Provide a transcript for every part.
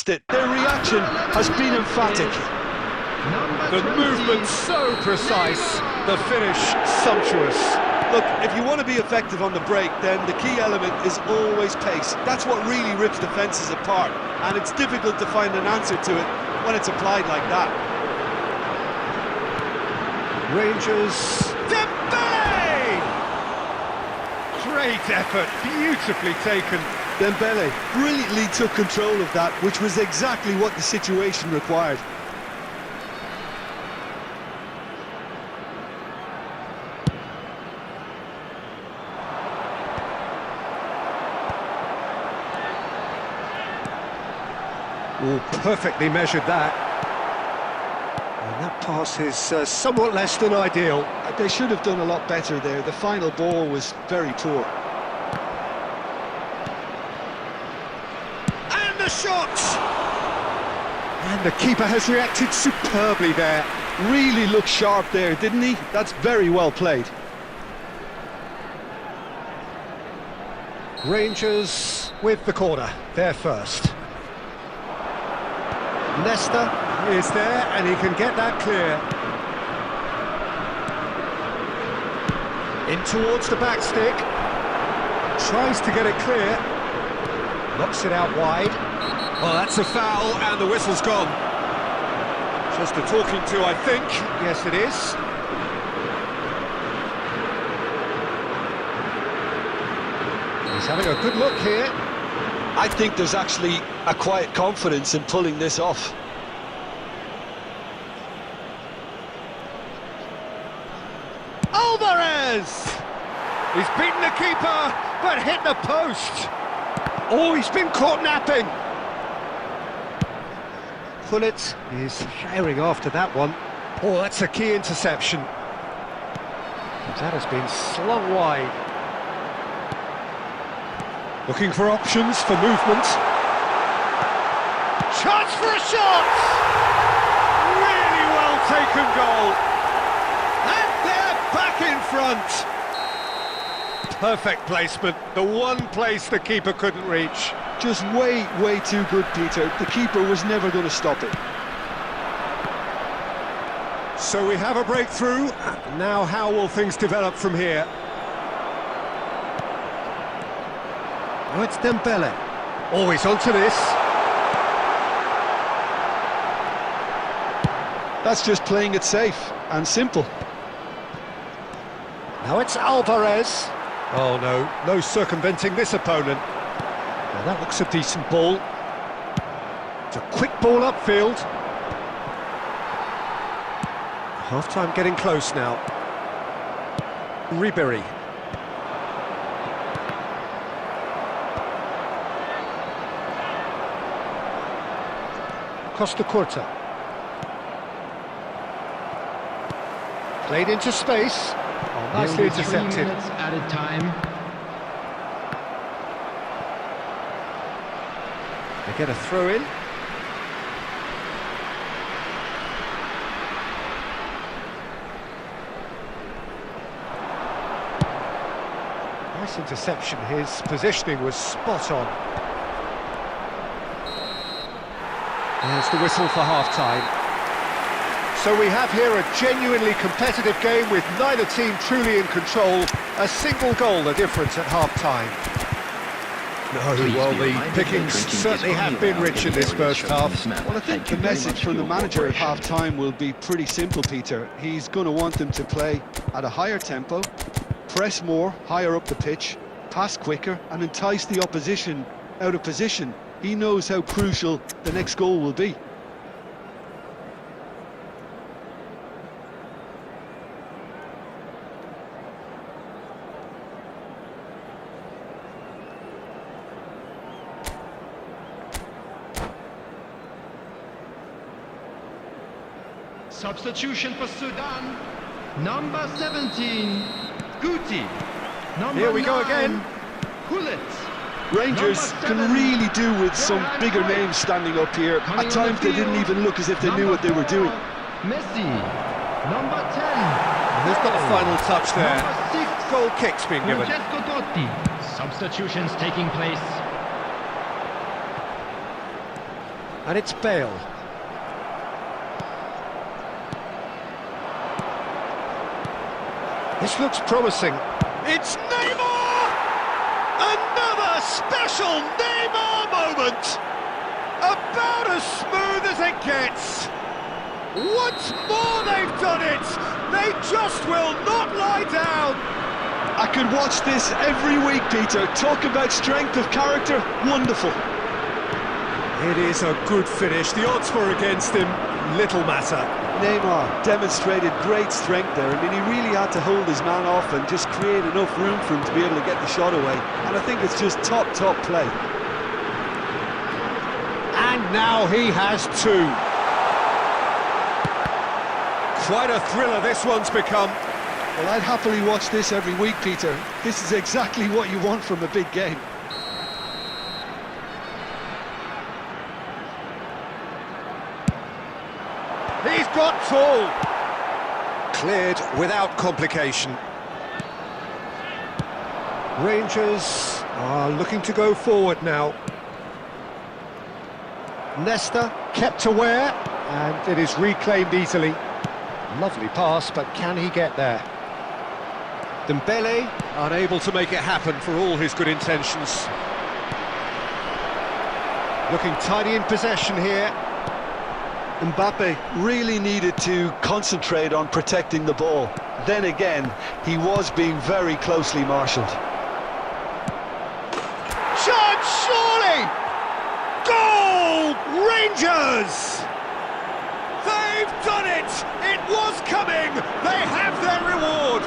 Their reaction has been emphatic. The movement so precise, the finish sumptuous. Look, if you want to be effective on the break, then the key element is always pace. That's what really rips defences apart, and it's difficult to find an answer to it when it's applied like that. Rangers... Dembele! Great effort, beautifully taken. Dembele brilliantly took control of that, which was exactly what the situation required. Oh, perfectly measured that. And that pass is somewhat less than ideal. They should have done a lot better there. The final ball was very poor. And the shot! And the keeper has reacted superbly there. Really looked sharp there, didn't he? That's very well played. Rangers with the corner, they're first. Leicester is there, and he can get that clear. In towards the back stick. Tries to get it clear. Knocks it out wide. Well, that's a foul, and the whistle's gone. Just a talking to, I think. Yes, it is. He's having a good look here. I think there's actually a quiet confidence in pulling this off. Alvarez! He's beaten the keeper, but hit the post. Oh, he's been caught napping. Pullet is firing after that one. Oh, that's a key interception. That has been slung wide. Looking for options for movement. Chance for a shot! Really well taken goal. And they're back in front. Perfect placement, the one place the keeper couldn't reach. Just way too good, Peter. The keeper was never going to stop it. So we have a breakthrough. Now how will things develop from here? Oh, it's Dembele. Always onto this. That's just playing it safe and simple. Now it's Alvarez. Oh no, no circumventing this opponent. Now that looks a decent ball. It's a quick ball upfield. Half-time getting close now. Ribery. Costa Curta. Played into space. Oh, nicely intercepted. 3 minutes added time. They get a throw in. Nice interception. His positioning was spot on. There's the whistle for half-time. So we have here a genuinely competitive game with neither team truly in control. A single goal the difference at half-time. No, well, the pickings certainly have been rich in this first half. Well, I think the message from the manager at half-time will be pretty simple, Peter. He's going to want them to play at a higher tempo, press more, higher up the pitch, pass quicker, and entice the opposition out of position. He knows how crucial the next goal will be. Substitution for Sudan. Number 17, Guti. Number Here we 9, go again. Gullit. Rangers can really do with some bigger names standing up here. At times they didn't even look as if they knew what they were doing. Messi. Number 10. Who's got the final touch there? Number 6. Goal kick's been given. Francesco Totti. Substitutions taking place. And it's Bale. This looks promising. It's Neymar! Another special Neymar moment! About as smooth as it gets. Once more they've done it! They just will not lie down! I could watch this every week, Peter. Talk about strength of character, wonderful. It is a good finish. The odds were against him. Little matter. Neymar demonstrated great strength there. I mean, he really had to hold his man off and just create enough room for him to be able to get the shot away. And I think it's just top play. And now he has two. Quite a thriller this one's become. Well, I'd happily watch this every week, Peter. This is exactly what you want from a big game. He's got tall. Cleared without complication. Rangers are looking to go forward now. Nesta kept aware, and it is reclaimed easily. Lovely pass, but can he get there? Dembele unable to make it happen for all his good intentions. Looking tidy in possession here. Mbappe really needed to concentrate on protecting the ball. Then again, he was being very closely marshalled. Chance, surely! Goal! Rangers! They've done it! It was coming! They have their reward!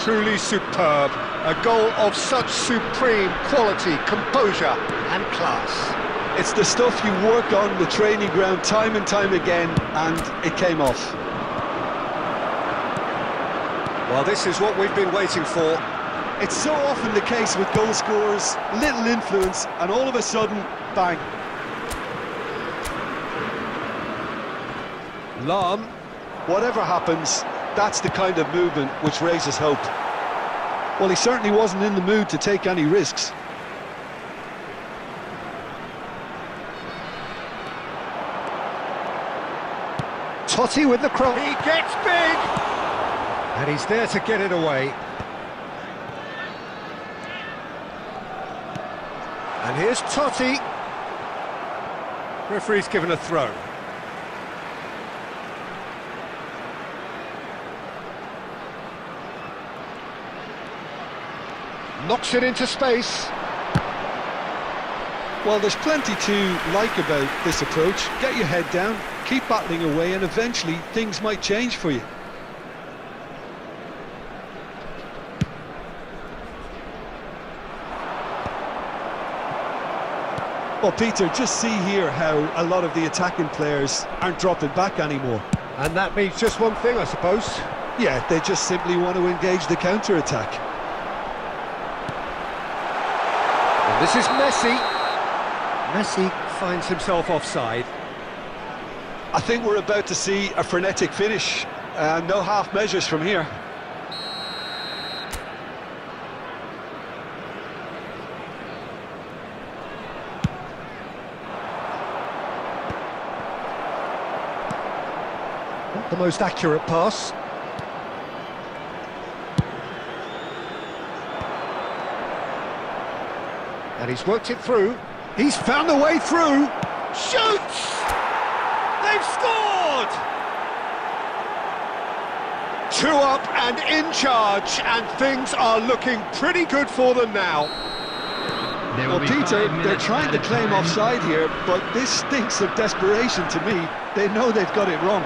Truly superb. A goal of such supreme quality, composure and class. It's the stuff you work on the training ground time and time again, and it came off. Well, this is what we've been waiting for. It's so often the case with goal scorers, little influence, and all of a sudden, bang. Lahm. Whatever happens, that's the kind of movement which raises hope. Well, he certainly wasn't in the mood to take any risks. Totti with the cross. He gets big! And he's there to get it away. And here's Totti. Referee's given a throw. Knocks it into space. Well, there's plenty to like about this approach. Get your head down, keep battling away, and eventually things might change for you. Well, Peter, just see here how a lot of the attacking players aren't dropping back anymore. And that means just one thing, I suppose. Yeah, they just simply want to engage the counter-attack. And this is Messi. Messi finds himself offside. I think we're about to see a frenetic finish. No half measures from here. Not the most accurate pass. And he's worked it through. He's found the way through. Shoots! They've scored! 2 up and in charge, and things are looking pretty good for them now. Well, Peter, they're trying to claim offside here, but this stinks of desperation to me. They know they've got it wrong.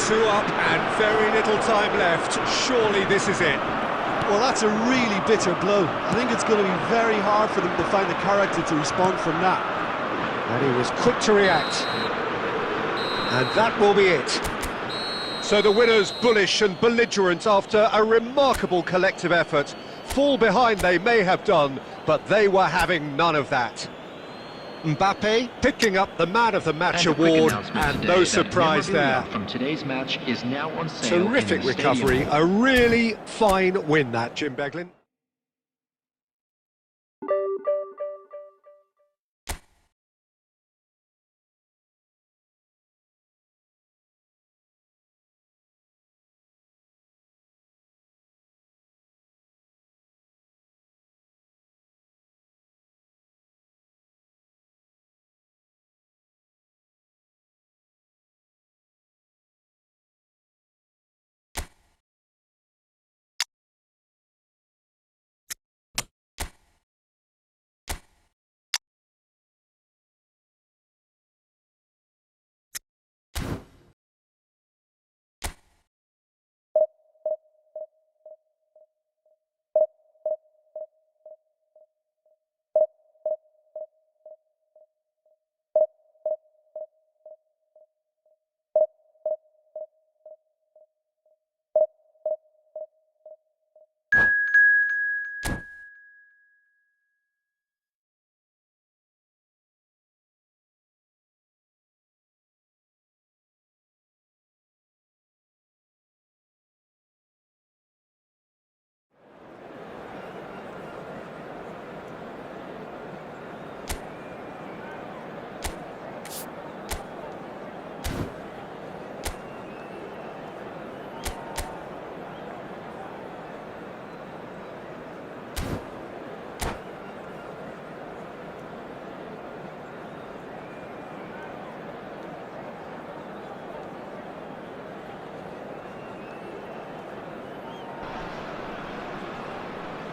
2 up and very little time left. Surely this is it. Well, that's a really bitter blow. I think it's going to be very hard for them to find the character to respond from that. And he was quick to react. And that will be it. So the winners, bullish and belligerent after a remarkable collective effort. Fall behind they may have done, but they were having none of that. Mbappe picking up the Man of the Match award, and no surprise there. From today's match is now on sale. Terrific recovery, a really fine win that, Jim Beglin.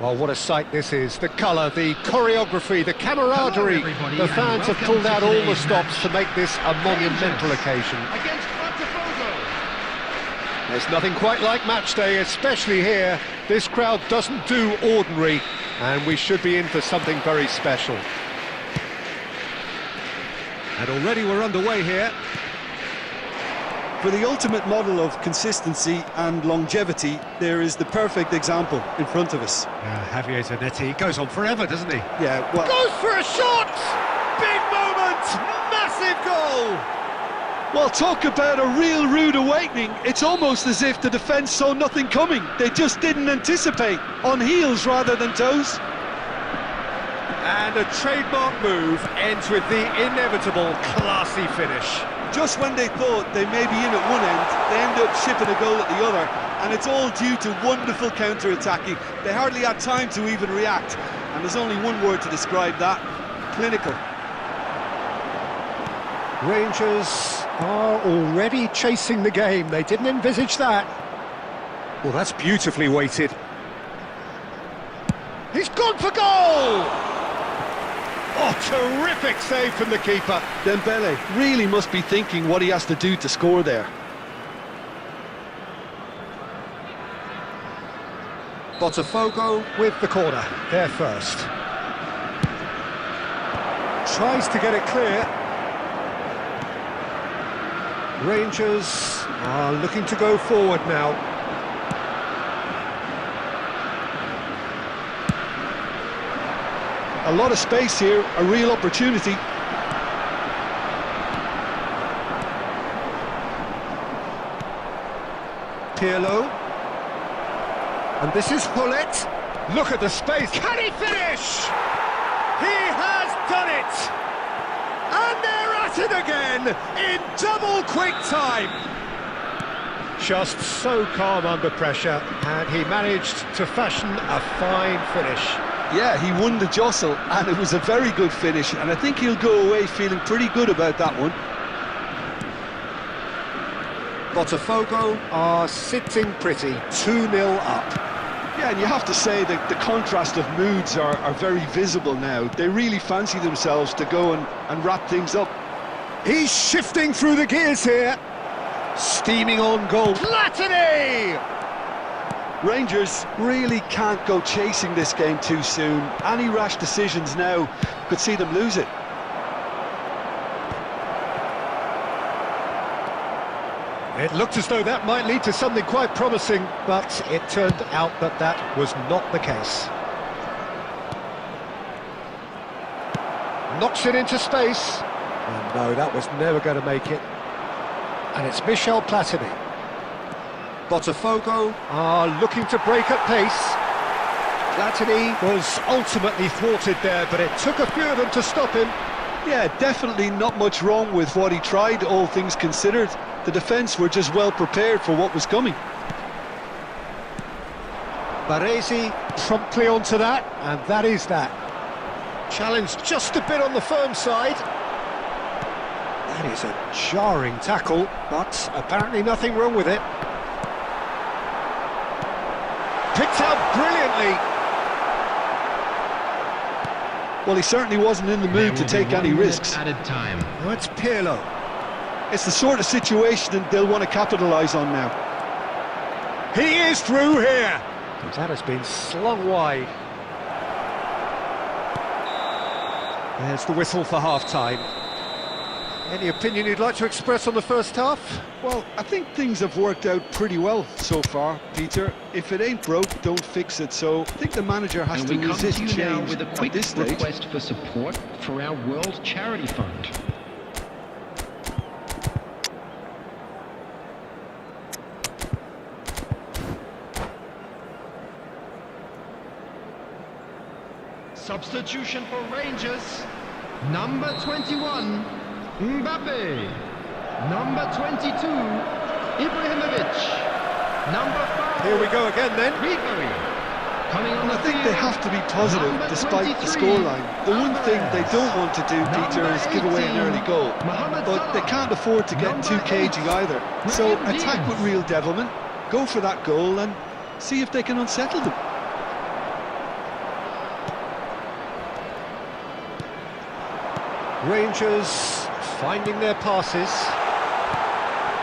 Well, what a sight this is. The colour, the choreography, the camaraderie. The fans have pulled out all the stops to make this a monumental occasion. There's nothing quite like match day, especially here. This crowd doesn't do ordinary, and we should be in for something very special. And already we're underway here. For the ultimate model of consistency and longevity, there is the perfect example in front of us. Javier Zanetti goes on forever, doesn't he? Yeah, well... Goes for a shot! Big moment! Massive goal! Well, talk about a real rude awakening. It's almost as if the defence saw nothing coming. They just didn't anticipate, on heels rather than toes. And a trademark move ends with the inevitable classy finish. Just when they thought they may be in at one end, they end up shipping a goal at the other, and it's all due to wonderful counter-attacking. They hardly had time to even react, and there's only one word to describe that: clinical. Rangers are already chasing the game. They didn't envisage that. Well, that's beautifully weighted. He's gone for goal! Oh, terrific save from the keeper. Dembele really must be thinking what he has to do to score there. Botafogo with the corner, there first. Tries to get it clear. Rangers are looking to go forward now. A lot of space here, a real opportunity. Pirlo. And this is Hullet. Look at the space. Can he finish? He has done it! And they're at it again in double quick time. Just so calm under pressure, and he managed to fashion a fine finish. Yeah, he won the jostle, and it was a very good finish, and I think he'll go away feeling pretty good about that one. Botafogo are sitting pretty, 2-0 up. Yeah, and you have to say that the contrast of moods are very visible now. They really fancy themselves to go and wrap things up. He's shifting through the gears here. Steaming on goal. Platini! Rangers really can't go chasing this game too soon. Any rash decisions now could see them lose it. It looked as though that might lead to something quite promising, but it turned out that that was not the case. Knocks it into space. And no, that was never going to make it. And it's Michel Platini. Botafogo are looking to break at pace. Platini was ultimately thwarted there, but it took a few of them to stop him. Yeah, definitely not much wrong with what he tried, all things considered. The defence were just well prepared for what was coming. Baresi promptly onto that, and that is that. Challenged just a bit on the firm side. That is a jarring tackle, but apparently nothing wrong with it. Picked out brilliantly. Well, he certainly wasn't in the mood to take any risks. Added time. Now it's Pirlo. It's the sort of situation that they'll want to capitalise on now. He is through here. That has been slung wide. There's the whistle for half-time. Any opinion you'd like to express on the first half? Well, I think things have worked out pretty well so far, Peter. If it ain't broke, don't fix it. So I think the manager has to resist And we come to you now change with a at quick this stage. request for support for our World Charity Fund. Substitution for Rangers, number 21, Mbappe. Number 22, Ibrahimovic. Number 5, Here we go again then. Ribery. Coming on And the I think field, they have to be positive number despite the 23, scoreline. The one thing they don't want to do, Peter, Number is give away an 18, early goal. Mohamed But they Salah. can't afford to get too Number cagey 8, either. So Brahim attack Diaz. with real devilment, go for that goal and see if they can unsettle them. Rangers finding their passes.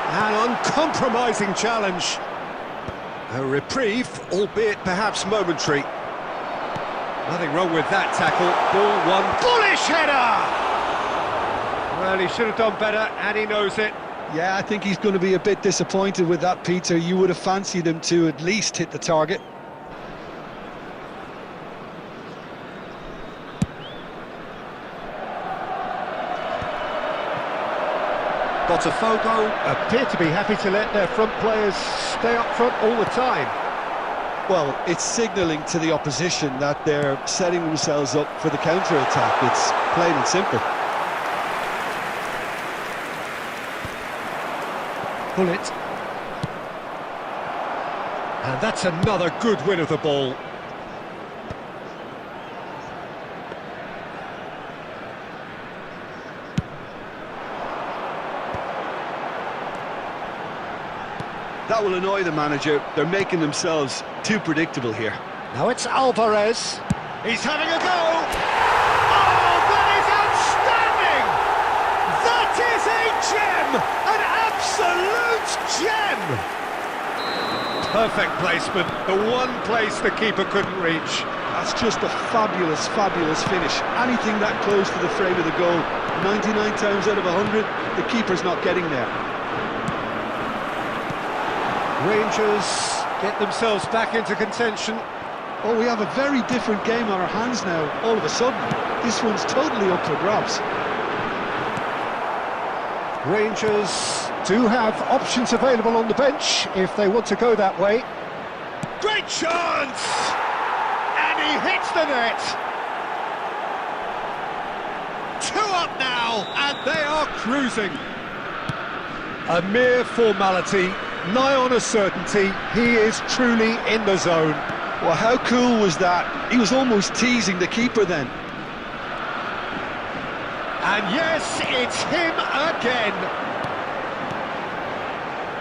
An uncompromising challenge. A reprieve, albeit perhaps momentary. Nothing wrong with that tackle. Ball one. Bullish header! Well, he should have done better, and he knows it. Yeah, I think he's going to be a bit disappointed with that, Peter. You would have fancied him to at least hit the target. Botafogo appear to be happy to let their front players stay up front all the time. Well, it's signalling to the opposition that they're setting themselves up for the counter-attack. It's plain and simple. Pull it. And that's another good win of the ball. That will annoy the manager. They're making themselves too predictable here. Now it's Alvarez. He's having a go. Oh, that is outstanding! That is a gem! An absolute gem! Perfect placement. The one place the keeper couldn't reach. That's just a fabulous, fabulous finish. Anything that close to the frame of the goal, 99 times out of 100, the keeper's not getting there. Rangers get themselves back into contention. Oh, we have a very different game on our hands now, all of a sudden. This one's totally up for grabs. Rangers do have options available on the bench if they want to go that way. Great chance! And he hits the net! 2 up now, and they are cruising. A mere formality. Nigh on a certainty, he is truly in the zone. Well, how cool was that? He was almost teasing the keeper then. And yes, it's him again.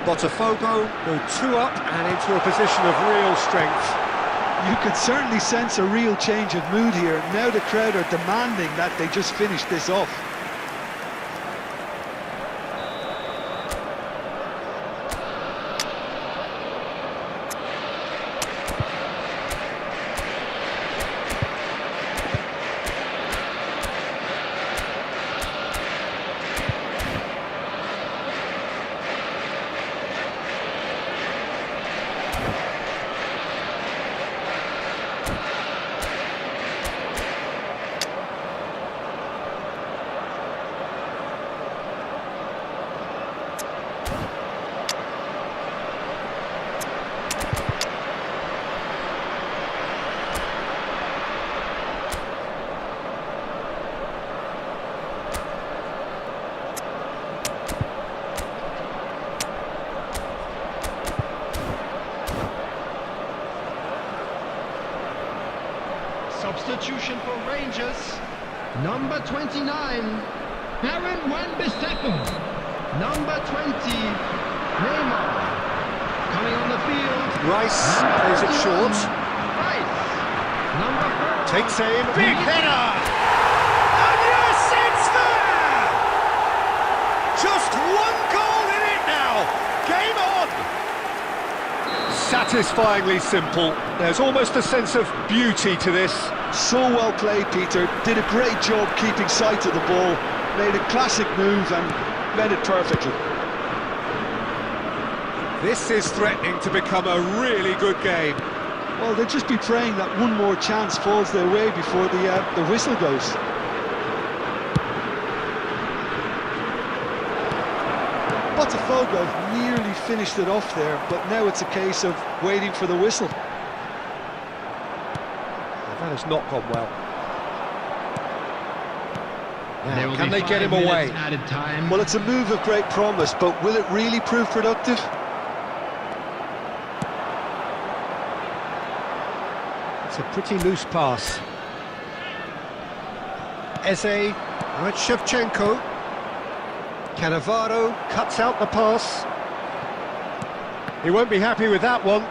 Botafogo go 2 up and into a position of real strength. You could certainly sense a real change of mood here. Now the crowd are demanding that they just finish this off. Substitution for Rangers. Number 29, Aaron Wan-Bissaka. Number 20, Neymar. Coming on the field. Rice plays it short. Rice. Number 4. Takes aim. Big header! And yes, it's there! Just 1 goal in it now. Game on! Satisfyingly simple. There's almost a sense of beauty to this. So well played, Peter. Did a great job keeping sight of the ball. Made a classic move and read it perfectly. This is threatening to become a really good game. Well, they'll just be praying that one more chance falls their way before the whistle goes. Botafogo nearly finished it off there, but now it's a case of waiting for the whistle. That has not gone well. There will Can be they get 5 him away? minutes added time. Well, it's a move of great promise, but will it really prove productive? It's a pretty loose pass. Eze, now it's Shevchenko. Cannavaro cuts out the pass. He won't be happy with that one.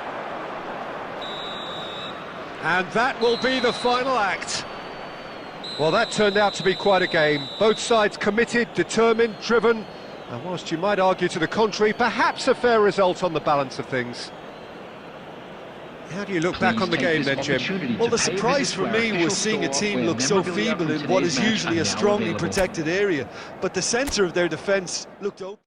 And that will be the final act. Well, that turned out to be quite a game. Both sides committed, determined, driven, and whilst you might argue to the contrary, perhaps a fair result on the balance of things. How do you look back on the game then, Jim? Well, the surprise for me was seeing a team look so feeble in what is usually a strongly protected area, but the centre of their defence looked open.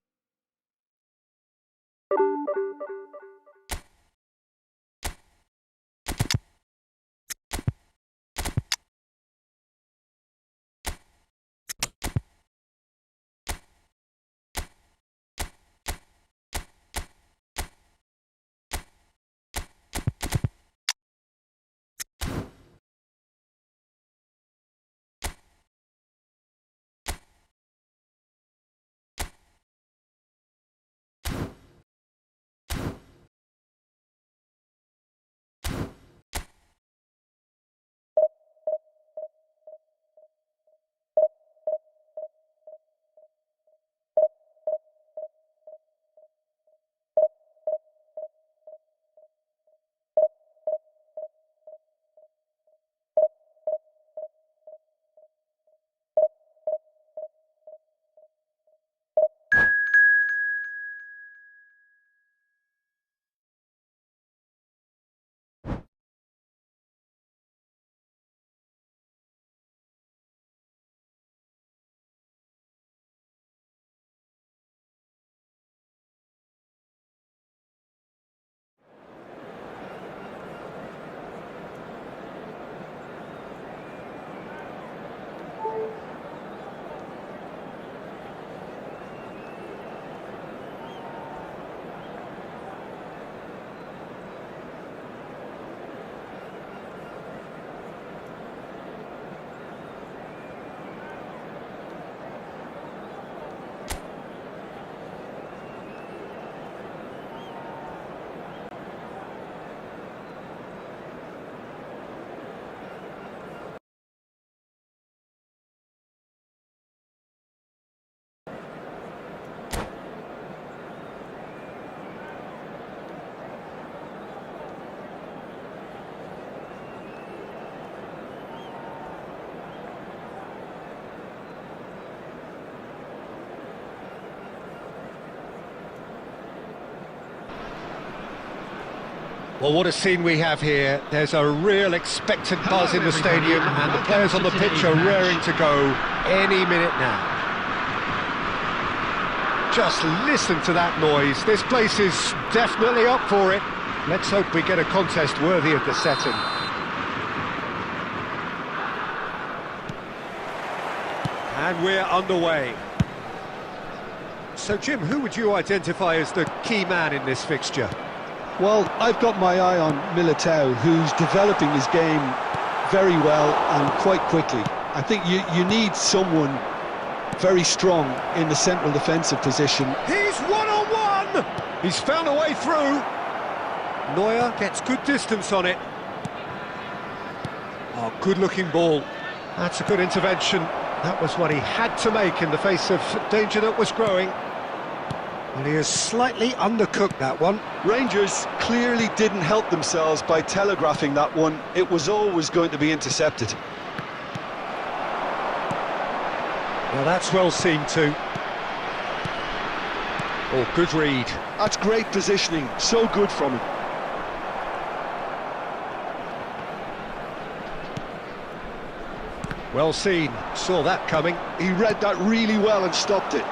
Well, what a scene we have here. There's a real expectant buzz in the stadium, and the players on the pitch are raring to go any minute now. Just listen to that noise. This place is definitely up for it. Let's hope we get a contest worthy of the setting. And we're underway. So, Jim, who would you identify as the key man in this fixture? Well, I've got my eye on Militao, who's developing his game very well and quite quickly. I think you need someone very strong in the central defensive position. He's one-on-one! He's found a way through. Neuer gets good distance on it. Oh, good-looking ball. That's a good intervention. That was what he had to make in the face of danger that was growing. And he has slightly undercooked that one. Rangers clearly didn't help themselves by telegraphing that one. It was always going to be intercepted. Well, that's well seen too. Oh, good read. That's great positioning, so good from him. Well seen, saw that coming. He read that really well and stopped it.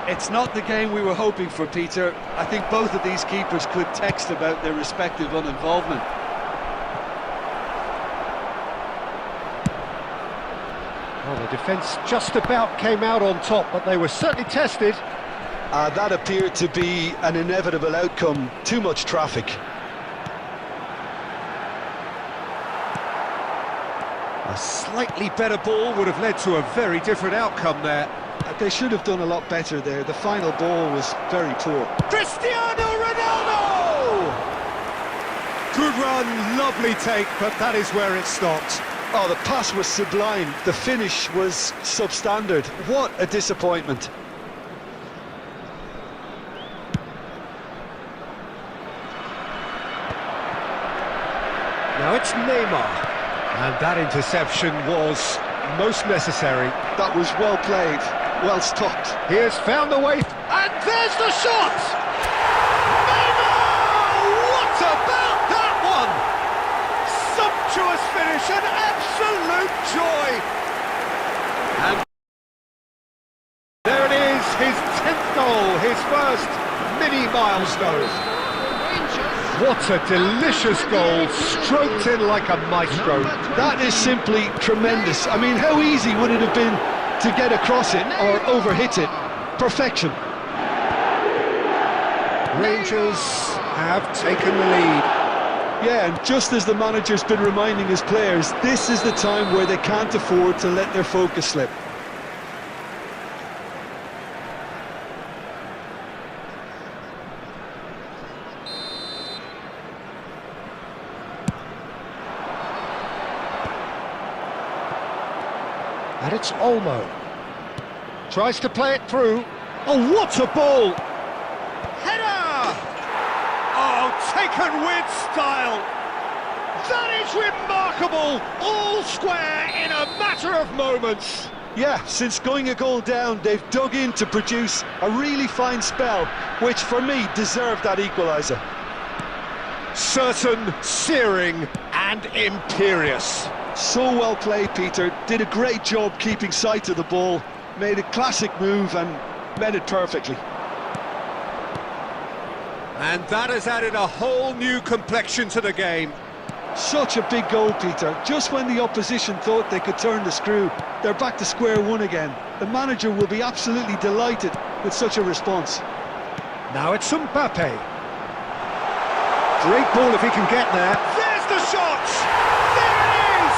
It's not the game we were hoping for, Peter. I think both of these keepers could text about their respective uninvolvement. Well, the defence just about came out on top, but they were certainly tested. That appeared to be an inevitable outcome. Too much traffic. A slightly better ball would have led to a very different outcome there. They should have done a lot better there. The final ball was very poor. Cristiano Ronaldo! Good run, lovely take, but that is where it stopped. Oh, the pass was sublime. The finish was substandard. What a disappointment. Now it's Neymar. And that interception was most necessary. That was well played, well stopped. He has found a way, and there's the shot! Neymar! What about that one? Sumptuous finish, an absolute joy! And there it is, his 10th goal, his first mini milestone. What a delicious goal, stroked in like a maestro. That is simply tremendous. I mean, how easy would it have been to get across it or overhit it? Perfection. Rangers have taken the lead. Yeah, and just as the manager's been reminding his players, this is the time where they can't afford to let their focus slip. And it's Olmo. Tries to play it through. Oh, what a ball! Header! Oh, taken with style! That is remarkable! All square in a matter of moments! Yeah, since going a goal down, they've dug in to produce a really fine spell, which for me deserved that equaliser. Certain, searing and imperious. So well played, Peter. Did a great job keeping sight of the ball, made a classic move and met it perfectly. And that has added a whole new complexion to the game. Such a big goal, Peter. Just when the opposition thought they could turn the screw, they're back to square one again. The manager will be absolutely delighted with such a response. Now it's Mbappe. Great ball if he can get there. There's the shot! There it is!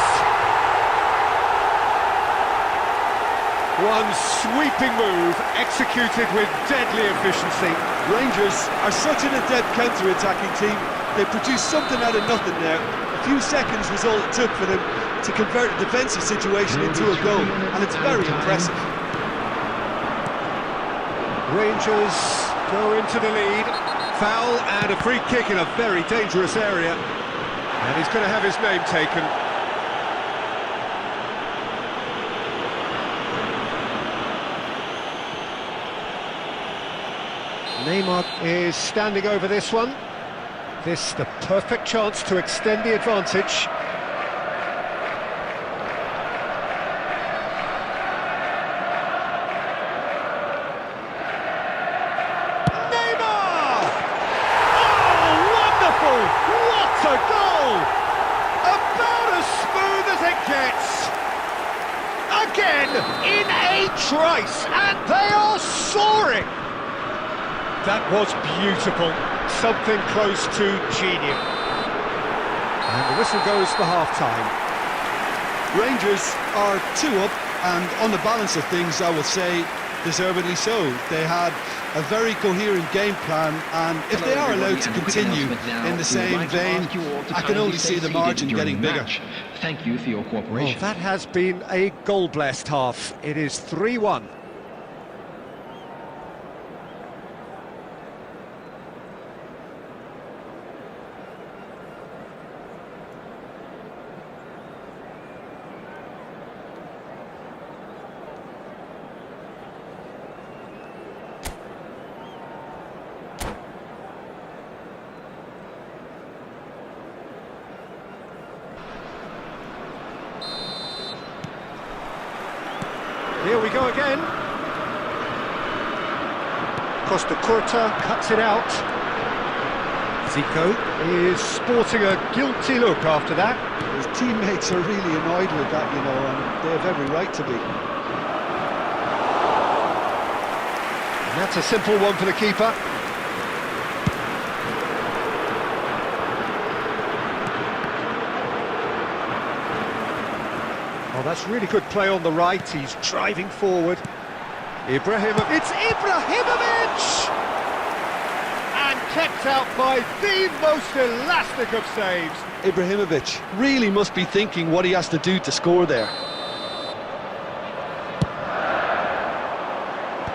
One sweeping move, executed with deadly efficiency. Rangers are such an adept counter-attacking team. They produced something out of nothing there. A few seconds was all it took for them to convert a defensive situation into a goal, and it's very impressive. Rangers go into the lead. Foul and a free kick in a very dangerous area. And he's going to have his name taken. Neymar is standing over this one. This the perfect chance to extend the advantage. Neymar! Oh, wonderful! What a goal! About as smooth as it gets. Again, in a trice, and they are soaring! That was beautiful, something close to genius. And the whistle goes for half-time. Rangers are 2 up, and on the balance of things, I would say, deservedly so. They had a very coherent game plan, and if they are allowed to continue in the same vein, I can only see the margin getting bigger. Thank you for your Well, cooperation. that has been a goal-blessed half. It is 3-1. Here we go again. Costa Curta cuts it out. Zico is sporting a guilty look after that. His teammates are really annoyed with that, you know, and they have every right to be. And that's a simple one for the keeper. Oh, that's really good play on the right. He's driving forward. It's Ibrahimovic! And kept out by the most elastic of saves. Ibrahimovic really must be thinking what he has to do to score there.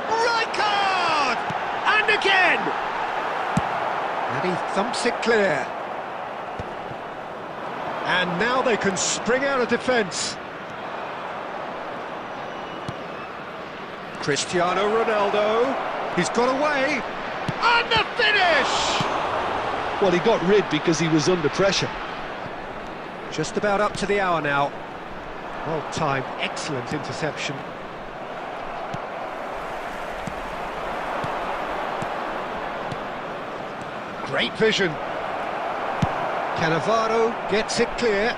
Rijkaard! And again! And he thumps it clear. And now they can spring out of defence. Cristiano Ronaldo, he's got away, and the finish! Well, he got rid because he was under pressure. Just about up to the hour now. Well timed, excellent interception. Great vision. Cannavaro gets it clear.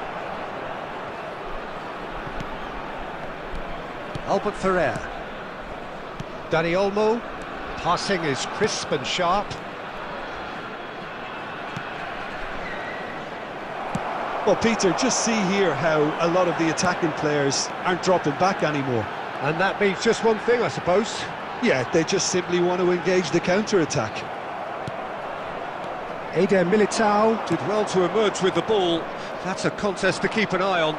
Albert Ferrer. Dani Olmo, passing is crisp and sharp. Well, Peter, just see here how a lot of the attacking players aren't dropping back anymore. And that means just one thing, I suppose. Yeah, they just simply want to engage the counter-attack. Eder Militao did well to emerge with the ball. That's a contest to keep an eye on.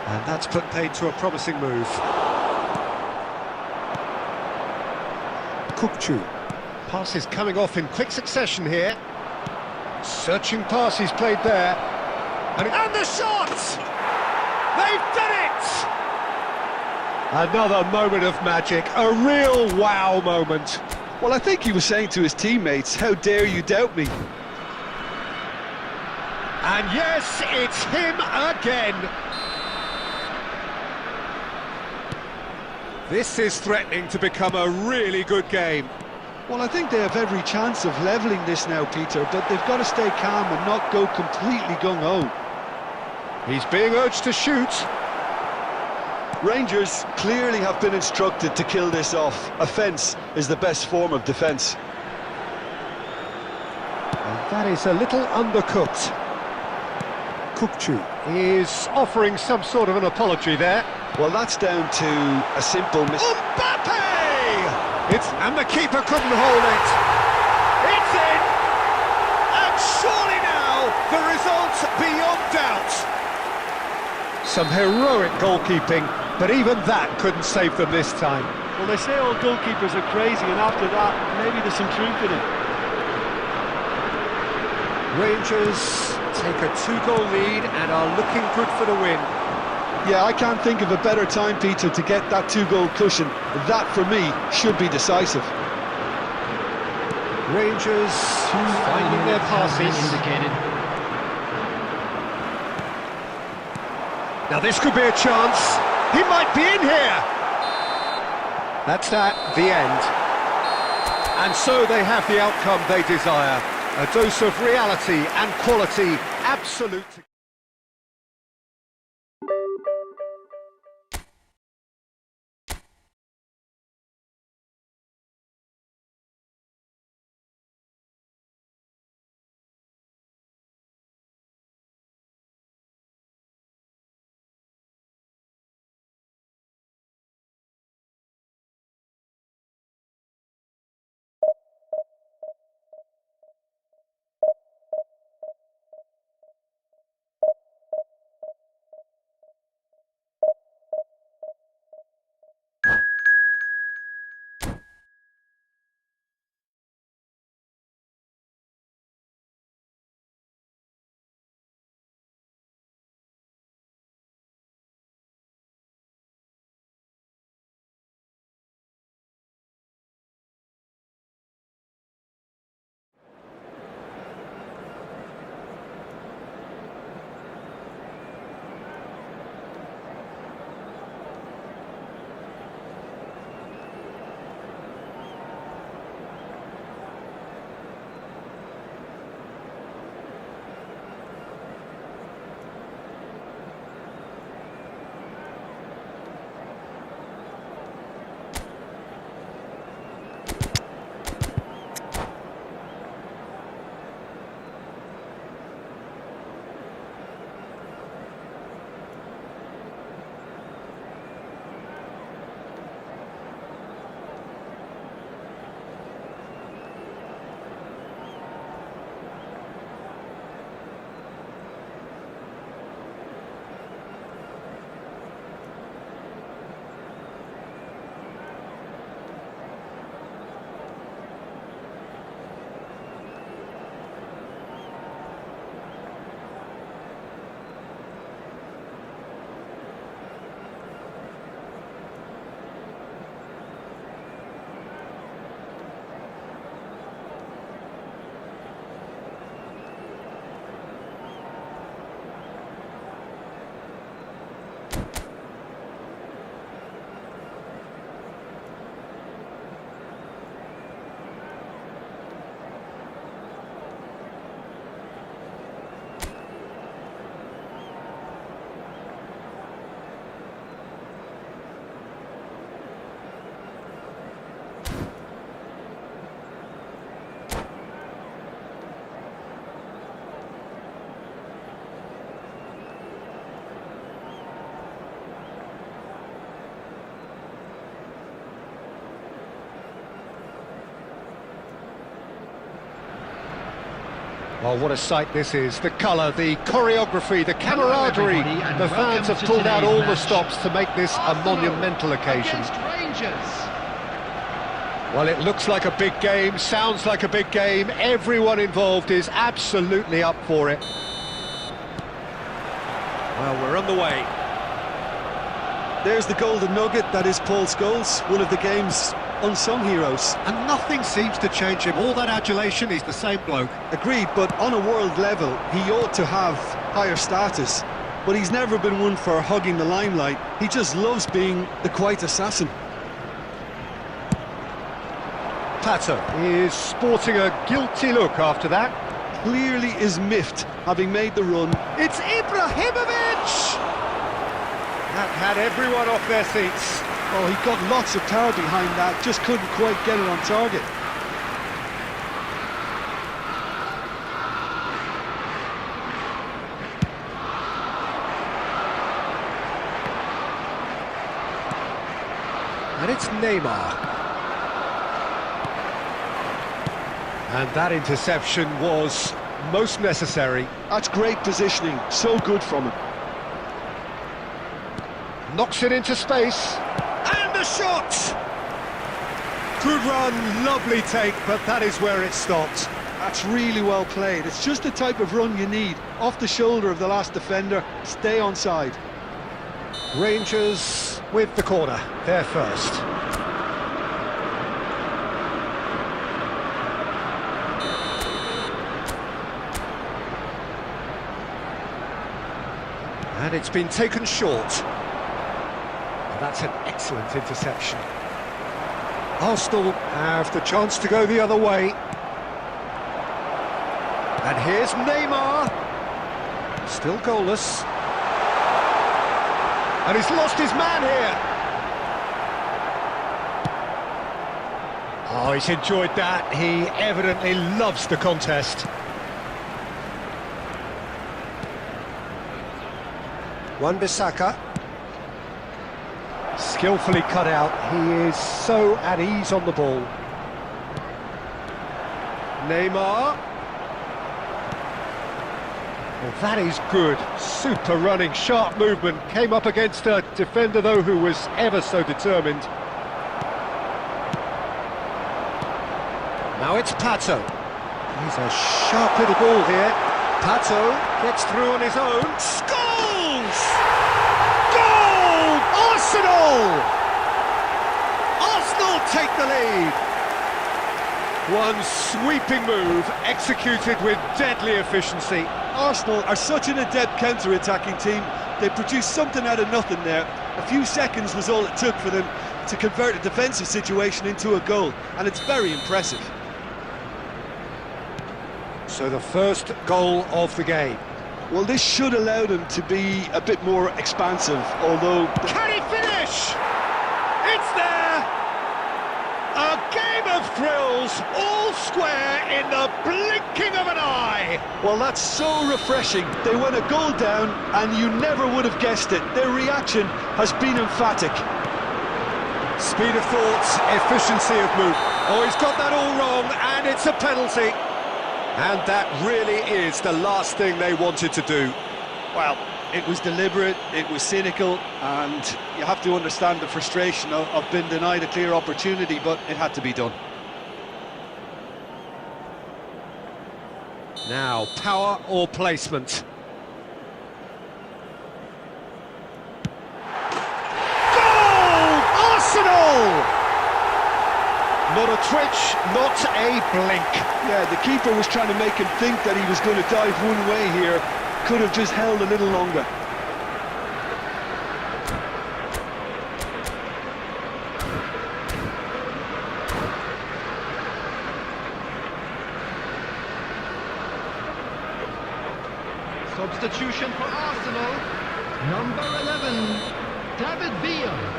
And that's put paid to a promising move. Kukçu. Passes coming off in quick succession here. Searching pass he's played there. And the shot! They've done it! Another moment of magic, a real wow moment. Well, I think he was saying to his teammates, how dare you doubt me? And yes, it's him again. This is threatening to become a really good game. Well, I think they have every chance of levelling this now, Peter, but they've got to stay calm and not go completely gung-ho. He's being urged to shoot. Rangers clearly have been instructed to kill this off. Offence is the best form of defence. And that is a little undercooked. Kukçu is offering some sort of an apology there. Well, that's down to a simple Mbappe! And the keeper couldn't hold it. It's in! And surely now, the result's beyond doubt. Some heroic goalkeeping, but even that couldn't save them this time. Well, they say all goalkeepers are crazy, and after that, maybe there's some truth in it. Rangers take a 2-goal lead and are looking good for the win. Yeah, I can't think of a better time, Peter, to get that 2-goal cushion. That, for me, should be decisive. Rangers finding their passes. Indicated. Now this could be a chance. He might be in here. That's that, the end. And so they have the outcome they desire. A dose of reality and quality, absolute. Well, what a sight this is. The colour, the choreography, the camaraderie. everybody, and The fans welcome have to pulled out all today's the match. stops to make this a monumental occasion. Against Rangers. Well, it looks like a big game, sounds like a big game. Everyone involved is absolutely up for it. Well, we're on the way. There's the golden nugget, that is Paul Scholes, one of the game's unsung heroes. And nothing seems to change him. All that adulation, he's the same bloke. Agreed, but on a world level, he ought to have higher status. But he's never been one for hugging the limelight. He just loves being the quiet assassin. Tata is sporting a guilty look after that. Clearly is miffed, having made the run. It's Ibrahimovic! That had everyone off their seats. Oh, he got lots of power behind that, just couldn't quite get it on target. And it's Neymar. And that interception was most necessary. That's great positioning, so good from him. Knocks it into space. And a shot! Good run, lovely take, but that is where it stopped. That's really well played. It's just the type of run you need. Off the shoulder of the last defender, stay onside. Rangers with the corner, they're first. And it's been taken short. And that's an excellent interception. Arsenal have the chance to go the other way. And here's Neymar. Still goalless. And he's lost his man here. Oh, he's enjoyed that. He evidently loves the contest. Wan-Bissaka. Skillfully cut out. He is so at ease on the ball. Neymar. Well, that is good. Super running, sharp movement. Came up against a defender, though, who was ever so determined. Now it's Pato. He's a sharp little ball here. Pato gets through on his own. Scores! Goal! Arsenal! Arsenal take the lead. One sweeping move, executed with deadly efficiency. Arsenal are such an adept counter-attacking team. They produced something out of nothing there. A few seconds was all it took for them to convert a defensive situation into a goal, and it's very impressive. So the first goal of the game. Well, this should allow them to be a bit more expansive, although... Can he finish? It's there! A game of thrills, all square in the blinking of an eye! Well, that's so refreshing. They went a goal down, and you never would have guessed it. Their reaction has been emphatic. Speed of thought, efficiency of move. Oh, he's got that all wrong, and it's a penalty. And that really is the last thing they wanted to do. Well, it was deliberate, it was cynical, and you have to understand the frustration of being denied a clear opportunity, but it had to be done. Now, power or placement? Goal! Arsenal! Not a twitch, not a blink. Yeah, the keeper was trying to make him think that he was going to dive one way here. Could have just held a little longer. Substitution for Arsenal. Number 11, David Villa.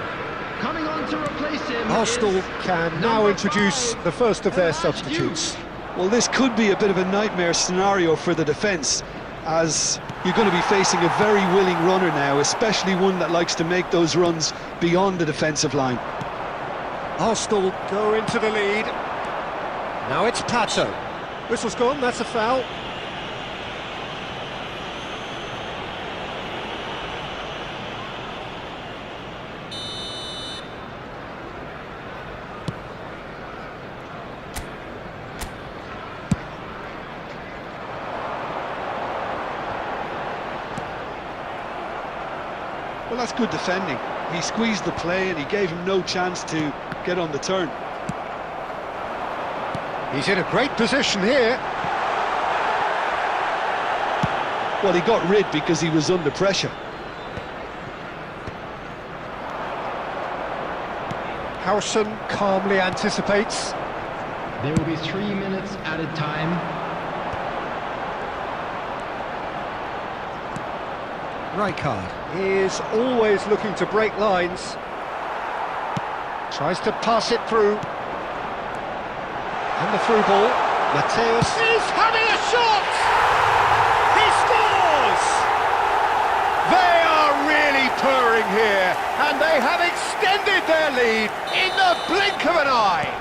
Coming on to replace him. Arsenal can now introduce the first of their substitutes. Well, this could be a bit of a nightmare scenario for the defence, as you're going to be facing a very willing runner now, especially one that likes to make those runs beyond the defensive line. Arsenal go into the lead. Now it's Pato. Whistle's gone, that's a foul. Well, that's good defending. He squeezed the play and he gave him no chance to get on the turn. He's in a great position here. Well, he got rid because he was under pressure. Harrison calmly anticipates. There will be 3 minutes added time. Rijkaard is always looking to break lines. Tries to pass it through. And the through ball. Mateus is having a shot! He scores! They are really purring here, and they have extended their lead in the blink of an eye.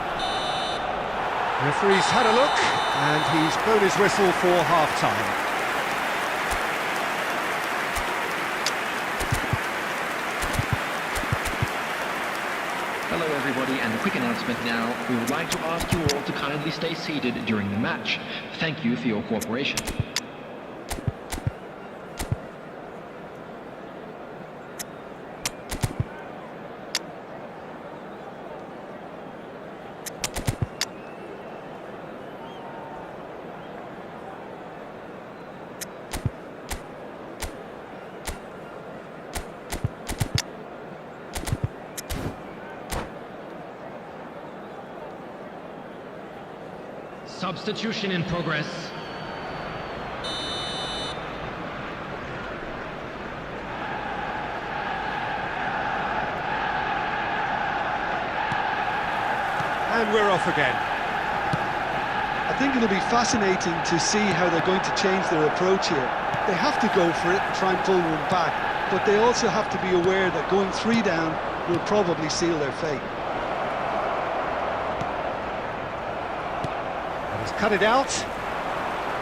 Referee's had a look, and he's blown his whistle for half-time. Hello everybody, and a quick announcement now. We would like to ask you all to kindly stay seated during the match. Thank you for your cooperation. Substitution in progress. And we're off again. I think it'll be fascinating to see how they're going to change their approach here. They have to go for it and try and pull one back, but they also have to be aware that going 3 down will probably seal their fate. And he's cut it out.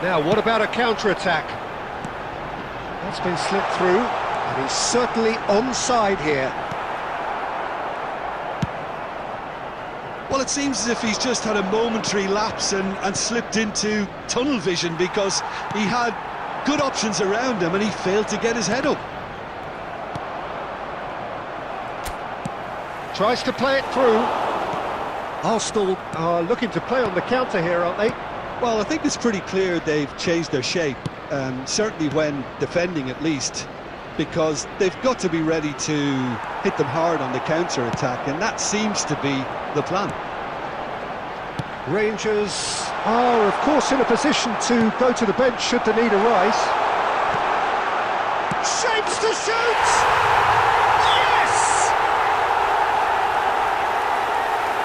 Now, what about a counter-attack? That's been slipped through, and he's certainly onside here. Well, it seems as if he's just had a momentary lapse and slipped into tunnel vision, because he had good options around him and he failed to get his head up. Tries to play it through. Arsenal are looking to play on the counter here, aren't they? Well, I think it's pretty clear they've changed their shape, certainly when defending at least, because they've got to be ready to hit them hard on the counter-attack, and that seems to be the plan. Rangers are, of course, in a position to go to the bench should the need arise. Shapes to shoot! Yes!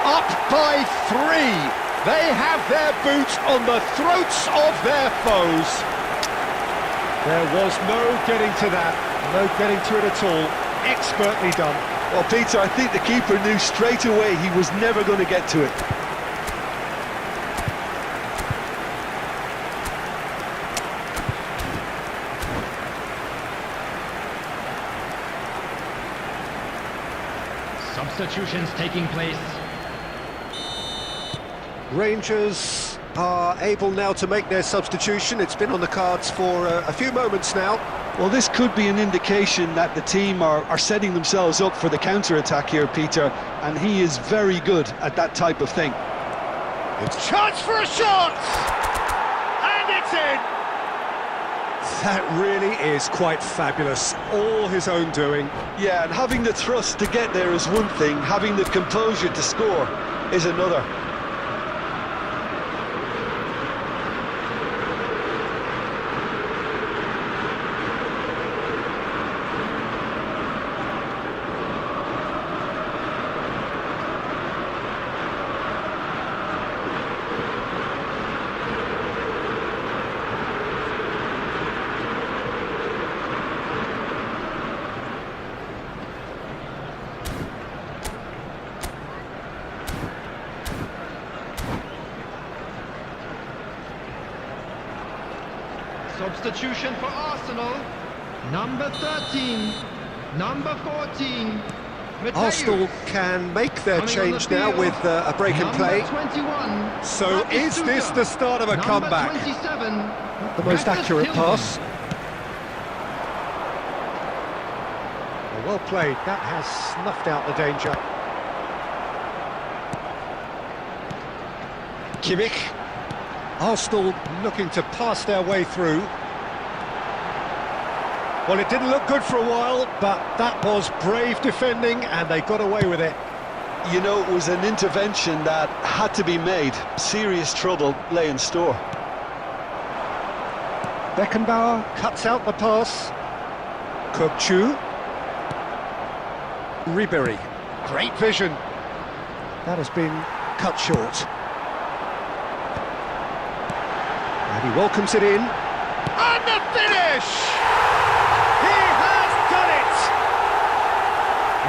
Up by 3. They have their boot on the throats of their foes. There was no getting to that, no getting to it at all. Expertly done. Well, Peter, I think the keeper knew straight away he was never going to get to it. Substitutions taking place. Rangers are able now to make their substitution. It's been on the cards for a few moments now. Well, this could be an indication that the team are setting themselves up for the counter-attack here, Peter, and he is very good at that type of thing. It's chance for a shot! And it's in! That really is quite fabulous. All his own doing. Yeah, and having the thrust to get there is one thing, having the composure to score is another. Substitution for Arsenal. Number 13. Number 14. Matthew. Arsenal can make their change now with a break in play. 21. So is this the start of a comeback? 27. The most accurate pass. Well played. That has snuffed out the danger. Kimmich. Arsenal looking to pass their way through. Well, it didn't look good for a while, but that was brave defending, and they got away with it. You know, it was an intervention that had to be made. Serious trouble lay in store. Beckenbauer cuts out the pass. Kökçü. Ribéry. Great vision. That has been cut short. And he welcomes it in. And the finish! He has done it!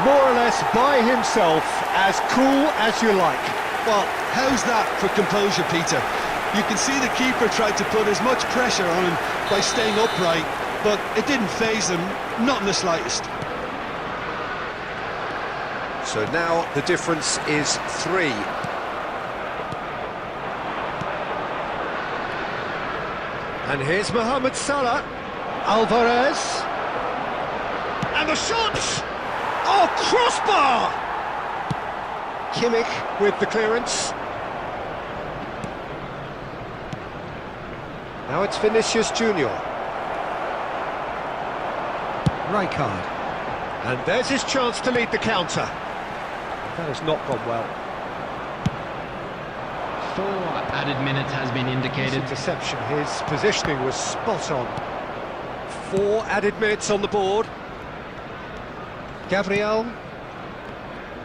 More or less by himself, as cool as you like. Well, how's that for composure, Peter? You can see the keeper tried to put as much pressure on him by staying upright, but it didn't faze him, not in the slightest. So now the difference is 3. And here's Mohamed Salah. Alvarez. And the shot! Oh, crossbar! Kimmich with the clearance. Now it's Vinicius Junior. Rijkaard. And there's his chance to lead the counter. That has not gone well. 4 added minutes has been indicated. Interception, his positioning was spot on. 4 added minutes on the board. Gabriel.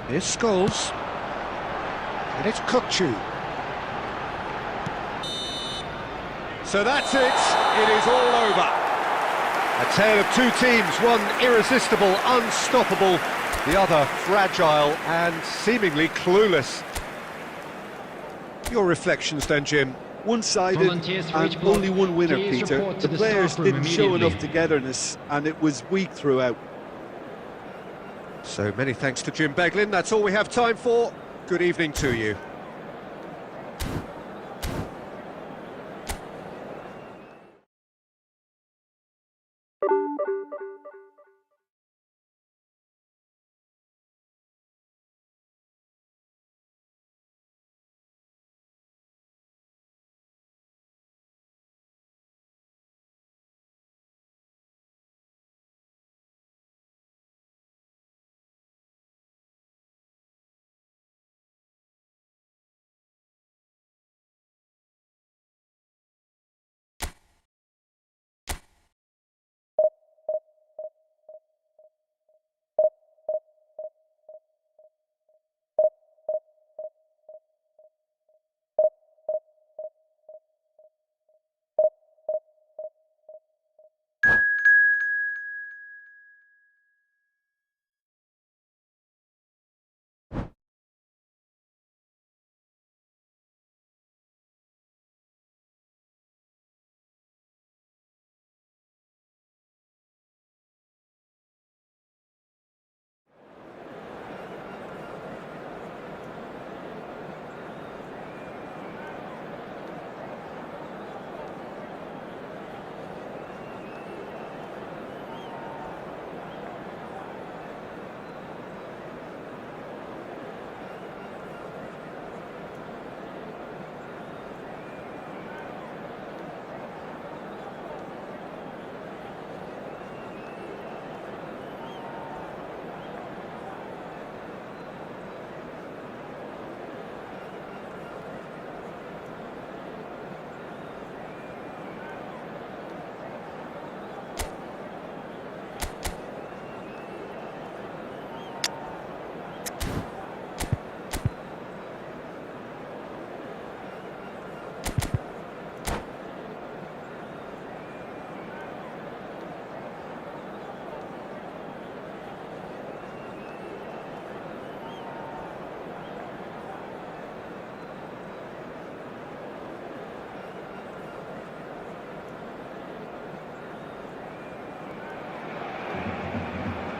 Here's Scholes. And it's Kukçu. So that's it. It is all over. A tale of two teams, one irresistible, unstoppable, the other fragile and seemingly clueless. Your reflections then, Jim? One-sided Volunteers for and each block. only one winner, Please Peter. report to The the players staff room didn't show immediately. enough togetherness and it was weak throughout. So many thanks to Jim Beglin. That's all we have time for. Good evening to you.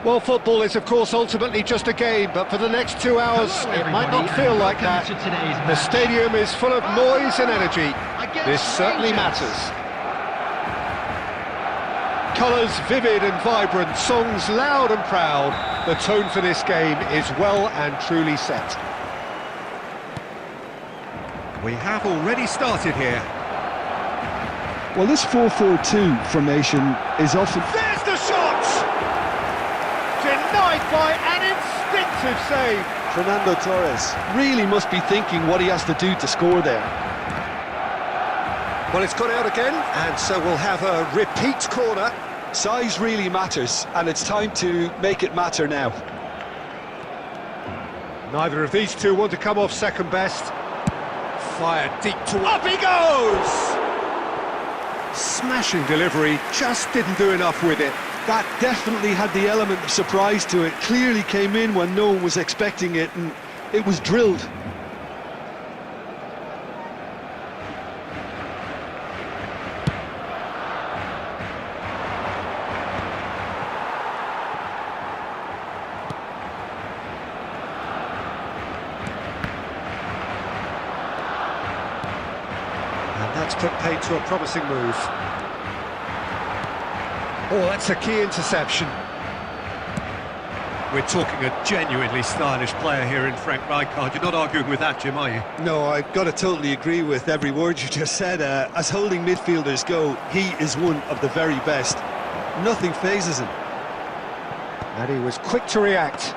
Well, football is, of course, ultimately just a game, but for the next 2 hours, Hello, it might not everybody, feel and like that. welcome to today's The match. stadium is full of noise and energy. Against This certainly Rangers. matters. Colours vivid and vibrant, songs loud and proud. The tone for this game is well and truly set. We have already started here. Well, this 4-4-2 formation is often... There's the shot! Denied by an instinctive save. Fernando Torres really must be thinking what he has to do to score there. Well, it's gone out again, and so we'll have a repeat corner. Size really matters, and it's time to make it matter now. Neither of these two want to come off second best. Fired deep to... Up he goes! Smashing delivery, just didn't do enough with it. That definitely had the element of surprise to it. Clearly came in when no one was expecting it, and it was drilled. And that's put paid to a promising move. Oh, that's a key interception. We're talking a genuinely stylish player here in Frank Rijkaard. You're not arguing with that, Jim, are you? No, I've got to totally agree with every word you just said. As holding midfielders go, he is one of the very best. Nothing phases him. And he was quick to react.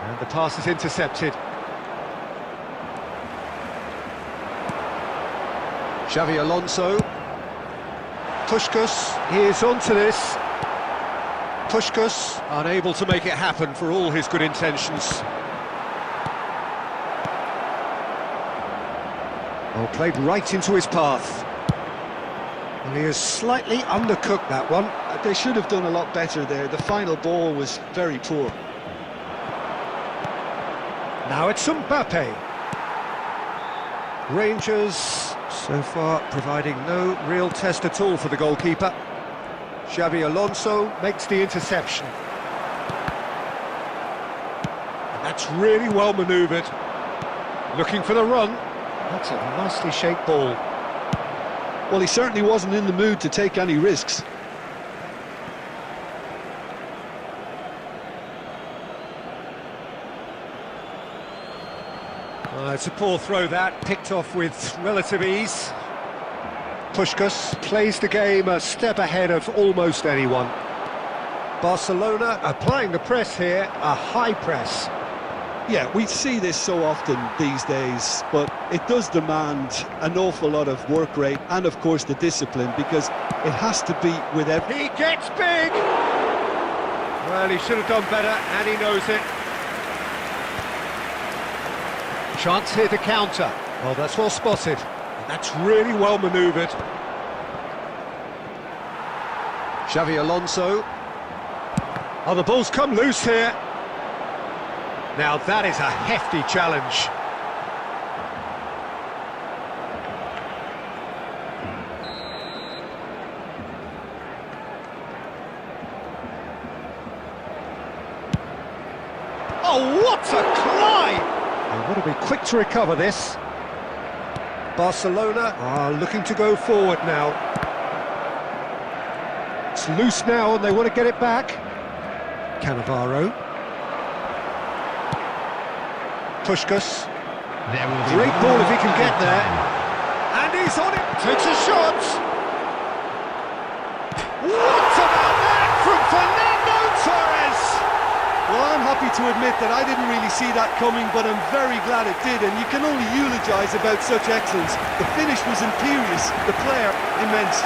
And the pass is intercepted. Xavi Alonso. Puskas, he is onto this. Puskas, unable to make it happen for all his good intentions. Oh, played right into his path. And he has slightly undercooked that one. They should have done a lot better there. The final ball was very poor. Now it's Mbappe. Rangers, so far, providing no real test at all for the goalkeeper. Xavi Alonso makes the interception. And that's really well manoeuvred. Looking for the run. That's a nicely shaped ball. Well, he certainly wasn't in the mood to take any risks. It's a poor throw that, picked off with relative ease. Puskas plays the game a step ahead of almost anyone. Barcelona applying the press here, a high press. Yeah, we see this so often these days, but it does demand an awful lot of work rate and, of course, the discipline, because it has to be with every... He gets big! Well, he should have done better, and he knows it. Chance here to counter. Oh, that's well spotted. And that's really well manoeuvred. Xavi Alonso. Oh, the ball's come loose here. Now that is a hefty challenge. Oh, what a climb! They want to be quick to recover this. Barcelona are looking to go forward now. It's loose now and they want to get it back. Cannavaro. Puskas. Great ball if he can get there. And he's on it. Takes a shot. What about that from Fernando Torres? Well, I'm happy to admit that I didn't really see that coming, but I'm very glad it did, and you can only eulogise about such excellence. The finish was imperious, the player immense.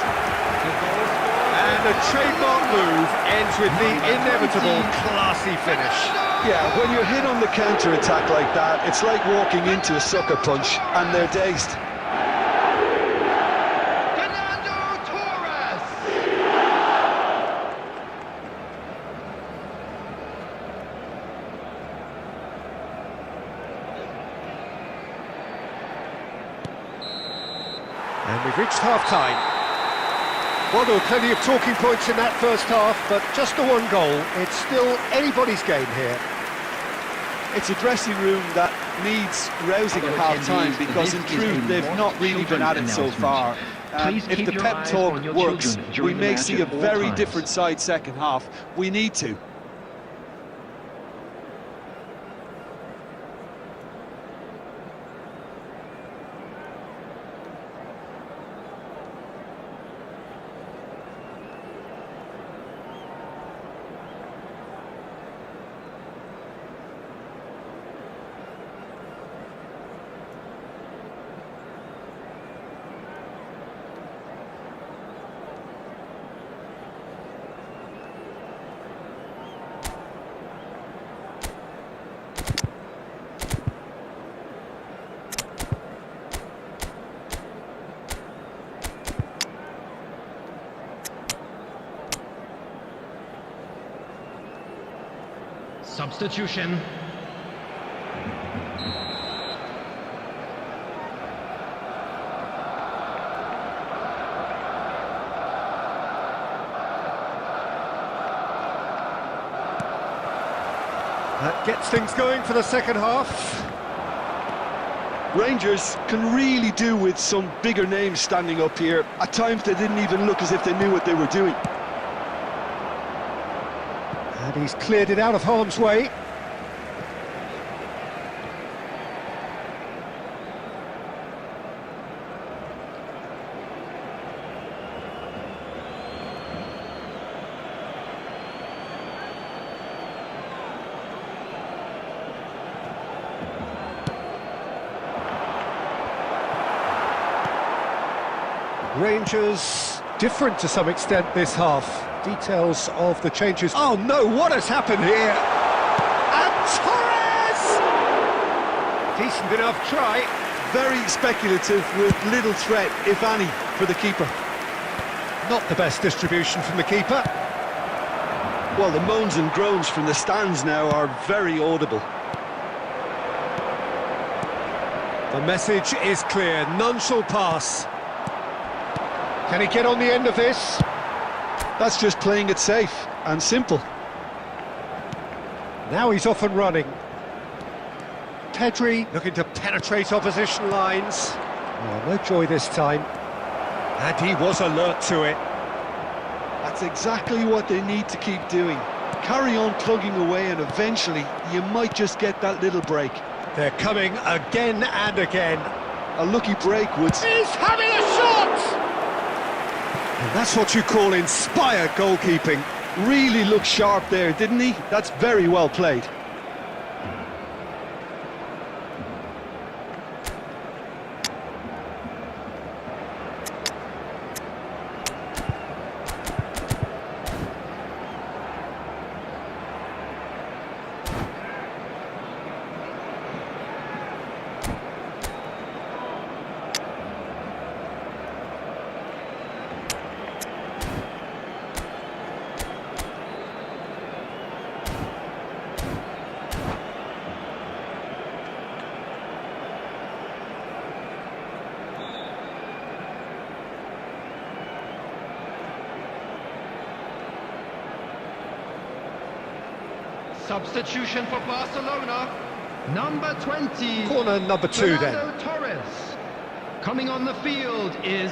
And the trademark move ends with the inevitable classy finish. Yeah, when you're hit on the counter-attack like that, it's like walking into a sucker punch, and they're dazed. Fernando Torres! And we've reached half-time. Well, there were plenty of talking points in that first half, but just the one goal. It's still anybody's game here. It's a dressing room that needs rousing at half-time, because in truth they've not really been at it so far. If the pep talk works, we may see a very different side second half. We need to. Substitution. That gets things going for the second half. Rangers can really do with some bigger names standing up here. At times they didn't even look as if they knew what they were doing. And he's cleared it out of harm's way. Rangers different to some extent this half. Details of the changes. Oh no, what has happened here? And Torres! Decent enough try. Very speculative with little threat, if any, for the keeper. Not the best distribution from the keeper. Well, the moans and groans from the stands now are very audible. The message is clear, none shall pass. Can he get on the end of this? That's just playing it safe and simple. Now he's off and running. Pedri looking to penetrate opposition lines. Oh, no joy this time. And he was alert to it. That's exactly what they need to keep doing. Carry on plugging away and eventually you might just get that little break. They're coming again and again. A lucky break would... He's having a shot! And that's what you call inspired goalkeeping. Really looked sharp there, didn't he? That's very well played. Substitution for Barcelona. Number 20. Corner number 2 then. Fernando Torres. Coming on the field is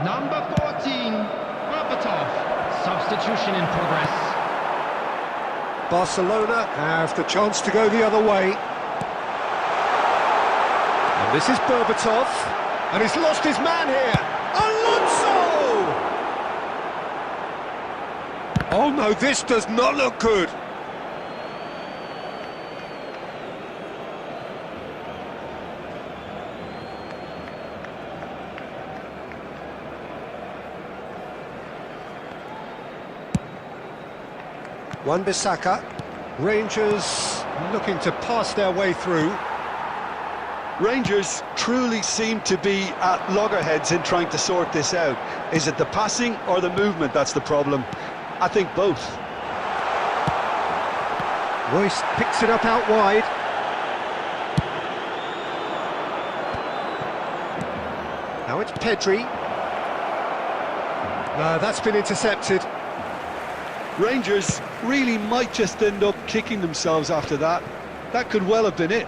number 14. Berbatov. Substitution in progress. Barcelona have the chance to go the other way. And this is Berbatov. And he's lost his man here. Alonso! Oh no, this does not look good. Wan-Bissaka. Rangers looking to pass their way through. Rangers truly seem to be at loggerheads in trying to sort this out. Is it the passing or the movement that's the problem? I think both. Royce picks it up out wide. Now it's Pedri. No, that's been intercepted. Rangers really might just end up kicking themselves after that. That could well have been it.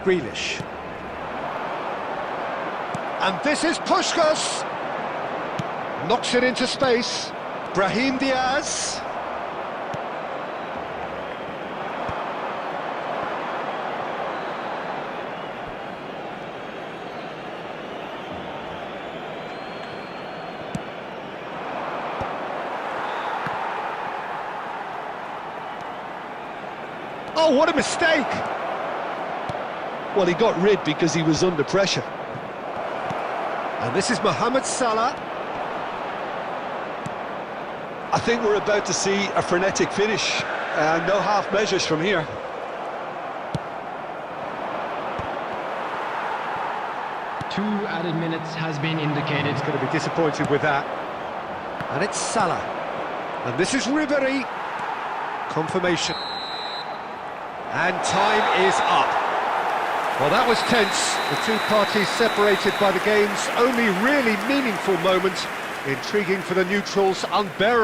Grealish. And this is Puskás. Knocks it into space. Brahim Diaz. Oh, what a mistake! Well, he got rid because he was under pressure. And this is Mohamed Salah. I think we're about to see a frenetic finish. No half measures from here. Two added minutes has been indicated. He's going to be disappointed with that. And it's Salah. And this is Ribery. Confirmation. And time is up. Well, that was tense. The two parties separated by the game's only really meaningful moment. Intriguing for the neutrals, unbearable.